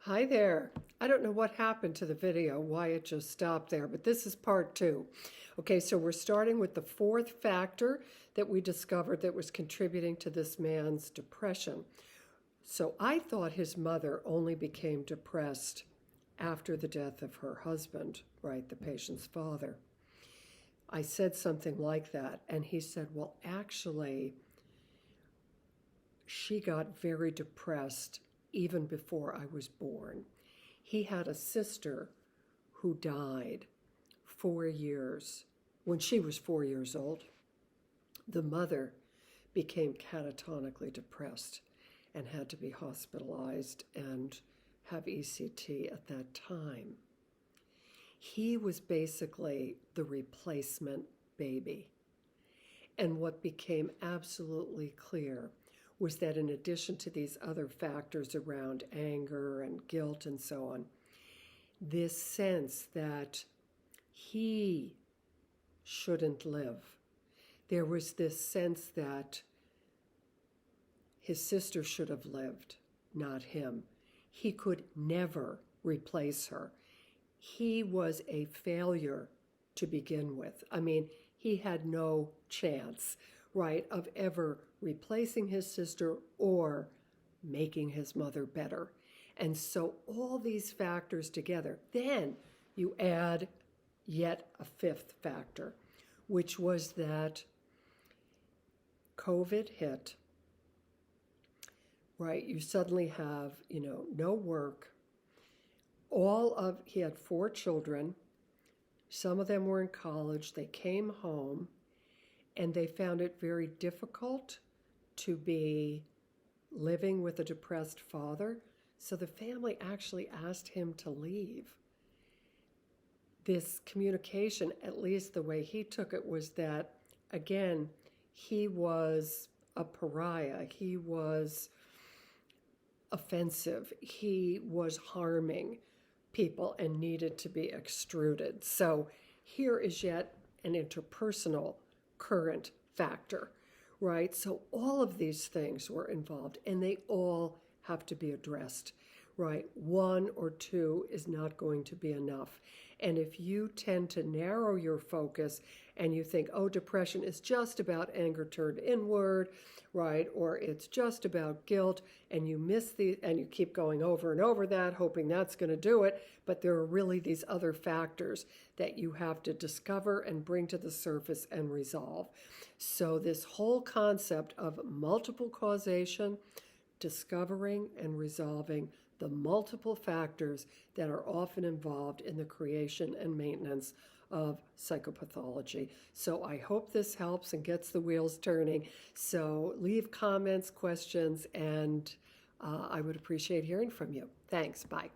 Hi there. I don't know what happened to the video, why it just stopped there, but this is part two. Okay, so we're starting with the fourth factor that we discovered that was contributing to this man's depression. So I thought his mother only became depressed after the death of her husband, right, the patient's father. I said something like that, and he said, well, actually, she got very depressed even before I was born. He had a sister who died 4 years when she was 4 years old. The mother became catatonically depressed and had to be hospitalized and have ECT at that time. He was basically the replacement baby. And what became absolutely clear was that in addition to these other factors around anger and guilt and so on, this sense that he shouldn't live. There was this sense that his sister should have lived, not him. He could never replace her. He was a failure to begin with. I mean, he had no chance, right, of ever replacing his sister or making his mother better. And so all these factors together, then you add yet a fifth factor, which was that COVID hit, right? You suddenly have, no work. He had 4 children. Some of them were in college. They came home and they found it very difficult to be living with a depressed father. So the family actually asked him to leave. This communication, at least the way he took it, was that, again, he was a pariah. He was offensive. He was harming people and needed to be extruded. So here is yet an interpersonal current factor, right? So all of these things were involved and they all have to be addressed, right? 1 or 2 is not going to be enough. And if you tend to narrow your focus and you think, oh, depression is just about anger turned inward, right? Or it's just about guilt, and you you keep going over and over that, hoping that's going to do it. But there are really these other factors that you have to discover and bring to the surface and resolve. So this whole concept of multiple causation, discovering and resolving the multiple factors that are often involved in the creation and maintenance of psychopathology. So I hope this helps and gets the wheels turning. So leave comments, questions, and I would appreciate hearing from you. Thanks. Bye.